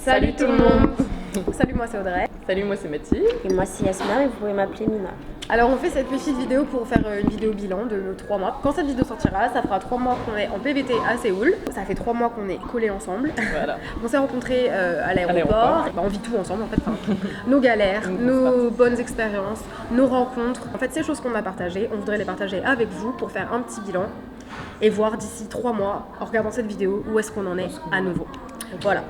Salut tout le monde. Salut, moi c'est Audrey. Salut, moi c'est Mathilde. Et moi c'est Yasmina et vous pouvez m'appeler Mina. Alors on fait cette petite vidéo pour faire une vidéo bilan de nos 3 mois. Quand cette vidéo sortira, ça fera 3 mois qu'on est en PVT à Séoul. Ça fait 3 mois qu'on est collés ensemble. Voilà. On s'est rencontrés à l'aéroport. On vit tout ensemble en fait. Enfin, nos galères, nos bonnes expériences, nos rencontres. En fait, ces choses qu'on a partagées, on voudrait les partager avec vous pour faire un petit bilan et voir d'ici 3 mois, en regardant cette vidéo, où est-ce qu'on en est à nouveau. Voilà.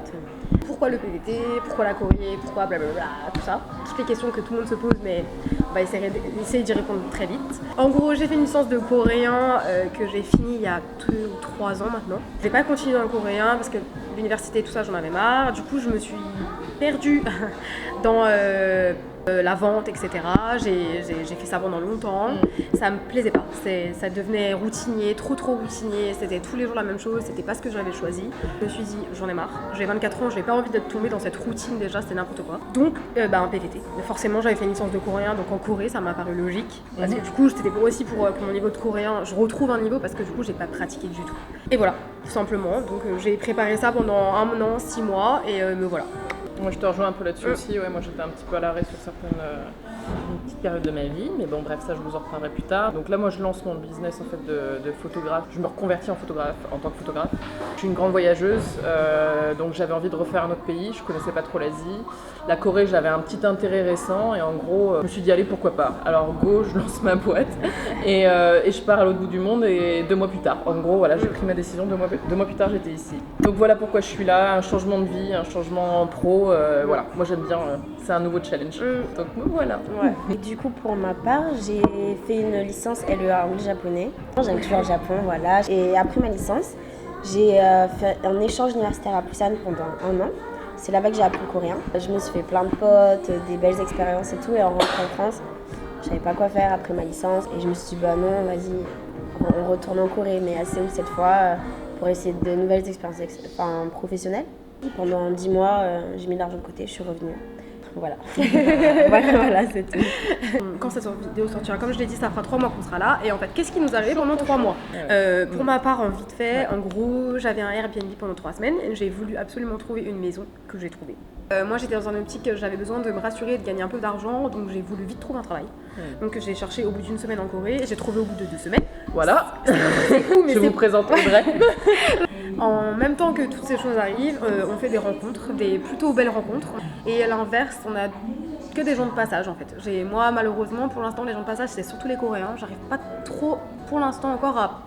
Pourquoi le PVT, pourquoi la Corée, pourquoi blablabla, tout ça. Toutes les questions que tout le monde se pose, mais on va essayer d'y répondre très vite. En gros, j'ai fait une licence de coréen que j'ai fini il y a 2 ou 3 ans maintenant. Je n'ai pas continué dans le coréen parce que l'université, tout ça, j'en avais marre. Du coup, je me suis perdue dans la vente, etc. J'ai fait ça pendant longtemps. Ça me plaisait pas. Ça devenait routinier, trop routinier. C'était tous les jours la même chose. C'était pas ce que j'avais choisi. Je me suis dit, j'en ai marre. J'ai 24 ans, j'ai pas envie d'être tombée dans cette routine déjà. C'était n'importe quoi. Donc, un PVT. Mais forcément, j'avais fait une licence de coréen, donc en Corée, ça m'a paru logique. Parce que du coup, c'était aussi pour que mon niveau de coréen, je retrouve un niveau parce que du coup, j'ai pas pratiqué du tout. Et voilà, tout simplement. Donc, j'ai préparé ça pendant 1 an, 6 mois, et me voilà. Moi je te rejoins un peu là-dessus aussi, ouais, moi j'étais un petit peu à l'arrêt sur certaines une petite période de ma vie, mais bon bref ça je vous en reparlerai plus tard. Donc là moi je lance mon business en fait de photographe, je me reconvertis en photographe, en tant que photographe. Je suis une grande voyageuse, donc j'avais envie de refaire un autre pays, je connaissais pas trop l'Asie. La Corée j'avais un petit intérêt récent et en gros je me suis dit allez pourquoi pas. Alors go, je lance ma boîte et je pars à l'autre bout du monde et 2 mois plus tard. En gros voilà j'ai pris ma décision, 2 mois plus tard j'étais ici. Donc voilà pourquoi je suis là, un changement de vie, un changement pro. Voilà, moi j'aime bien, c'est un nouveau challenge. Donc voilà. Ouais. Et du coup, pour ma part, j'ai fait une licence LEA anglais-japonais. J'aime toujours le Japon, voilà. Et après ma licence, j'ai fait un échange universitaire à Busan pendant 1 an. C'est là-bas que j'ai appris le coréen. Je me suis fait plein de potes, des belles expériences et tout. Et en rentrant en France, je savais pas quoi faire après ma licence. Et je me suis dit, bah non, vas-y, on retourne en Corée, mais à Séoul cette fois, pour essayer de nouvelles expériences professionnelles. Pendant 10 mois, j'ai mis de l'argent de côté, je suis revenue. Voilà. voilà, c'est tout. Quand cette vidéo sortira, comme je l'ai dit, ça fera 3 mois qu'on sera là. Et en fait, qu'est-ce qui nous arrive pendant 3 mois Pour ma part, en vite fait, en gros, j'avais un Airbnb pendant 3 semaines. J'ai voulu absolument trouver une maison que j'ai trouvée. Moi, j'étais dans un optique, j'avais besoin de me rassurer et de gagner un peu d'argent, donc j'ai voulu vite trouver un travail. Donc j'ai cherché au bout d'1 semaine en Corée et j'ai trouvé au bout de 2 semaines. Voilà. C'est fou, mais je vous présente Audrey. En même temps que toutes ces choses arrivent, on fait des rencontres, des plutôt belles rencontres. Et à l'inverse, on a que des gens de passage en fait. Moi, malheureusement, pour l'instant, les gens de passage, c'est surtout les Coréens. J'arrive pas trop, pour l'instant, encore à...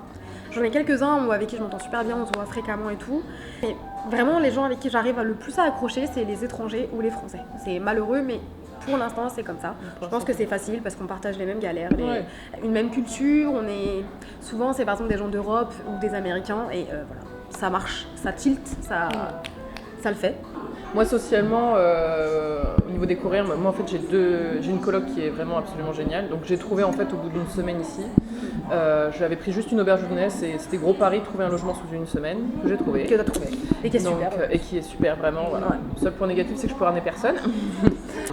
J'en ai quelques-uns avec qui je m'entends super bien, on se voit fréquemment et tout. Mais vraiment, les gens avec qui j'arrive le plus à accrocher, c'est les étrangers ou les Français. C'est malheureux, mais pour l'instant, c'est comme ça. Je pense que c'est facile parce qu'on partage les mêmes galères, une même culture. Souvent, c'est par exemple des gens d'Europe ou des Américains et voilà. Ça marche, ça tilt, ça le fait. Moi socialement, au niveau des Coréens, moi en fait j'ai une coloc qui est vraiment absolument géniale. Donc j'ai trouvé en fait au bout d'1 semaine ici, j'avais pris juste une auberge de jeunesse et c'était gros pari de trouver un logement sous 1 semaine que j'ai trouvé. Que t'as trouvé. Et qui est super. Et qui est super vraiment. Voilà. Ouais. Le seul point négatif c'est que je peux ramener personne.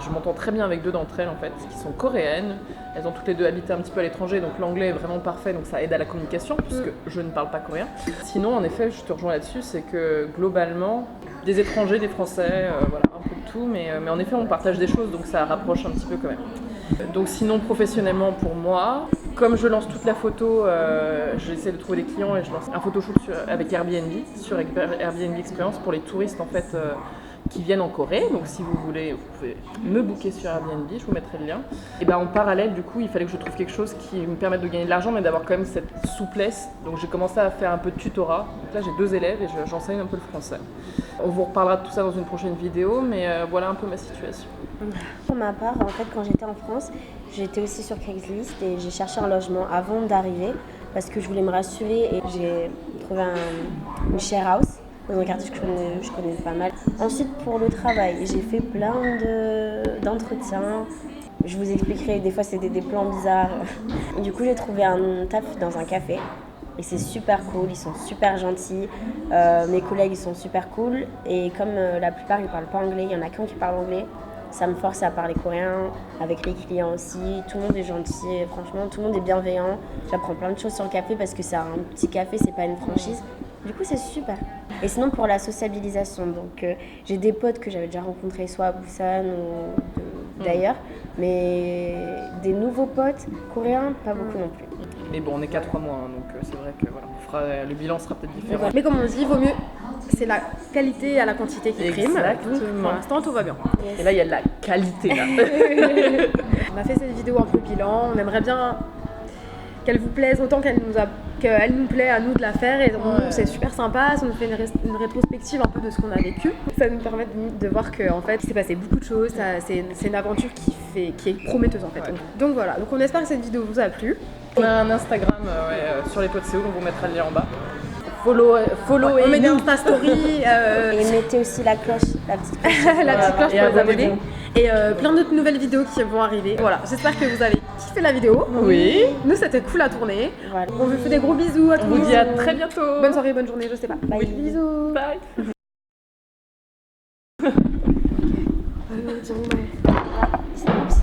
Je m'entends très bien avec 2 d'entre elles en fait, qui sont coréennes. Elles ont toutes les 2 habité un petit peu à l'étranger, donc l'anglais est vraiment parfait, donc ça aide à la communication, puisque je ne parle pas coréen. Sinon, en effet, je te rejoins là-dessus, c'est que globalement, des étrangers, des Français, voilà, un peu de tout, mais en effet, on partage des choses, donc ça rapproche un petit peu quand même. Donc sinon, professionnellement, pour moi, comme je lance toute la photo, j'essaie de trouver des clients et je lance un photoshoot avec Airbnb, sur Airbnb Experience pour les touristes en fait, qui viennent en Corée. Donc si vous voulez, vous pouvez me booker sur Airbnb, je vous mettrai le lien. Et en parallèle, du coup, il fallait que je trouve quelque chose qui me permette de gagner de l'argent, mais d'avoir quand même cette souplesse. Donc j'ai commencé à faire un peu de tutorat. Donc là, j'ai 2 élèves et j'enseigne un peu le français. On vous reparlera de tout ça dans une prochaine vidéo, mais voilà un peu ma situation. Pour ma part, en fait, quand j'étais en France, j'étais aussi sur Craigslist et j'ai cherché un logement avant d'arriver parce que je voulais me rassurer et j'ai trouvé une share house dans un quartier que je connais pas mal. Ensuite, pour le travail, j'ai fait plein d'entretiens. Je vous expliquerai, des fois c'était des plans bizarres. Du coup, j'ai trouvé un taf dans un café. Et c'est super cool, ils sont super gentils, mes collègues ils sont super cool. Et comme la plupart ils parlent pas anglais, il y en a qu'un qui parle anglais, ça me force à parler coréen, avec les clients aussi. Tout le monde est gentil, franchement tout le monde est bienveillant. J'apprends plein de choses sur le café parce que c'est un petit café, c'est pas une franchise. Du coup c'est super. Et sinon, pour la sociabilisation, donc j'ai des potes que j'avais déjà rencontrés soit à Busan ou d'ailleurs, mais des nouveaux potes coréens, pas beaucoup non plus. Mais bon, on est qu'à 3 mois, hein, donc c'est vrai que voilà, le bilan sera peut-être différent. Mais comme on dit, vaut mieux, c'est la qualité à la quantité qui prime. Exactement. Donc pour l'instant, tout va bien. Et là, il y a de la qualité là. On a fait cette vidéo un peu bilan, on aimerait bien qu'elle vous plaise autant qu'elle nous plaît à nous de la faire, et c'est super sympa, ça nous fait une rétrospective un peu de ce qu'on a vécu. Ça nous permet de voir qu'en fait il s'est passé beaucoup de choses, c'est une aventure qui est prometteuse en fait. Ouais. Donc voilà, donc on espère que cette vidéo vous a plu. On a un Instagram sur les potes Séoul, on vous mettra le lien en bas. Follow On met des Insta Story, Et mettez aussi la cloche, la petite cloche. la petite cloche Et pour les abonnez-vous. abonnés. Et plein d'autres nouvelles vidéos qui vont arriver. Voilà, j'espère que vous avez kiffé la vidéo. Oui. Nous c'était cool à tourner. Voilà. On vous fait des gros bisous à tous. On vous dit à très bientôt. Bonne soirée, bonne journée, je sais pas. Bye. Bisous. Bye.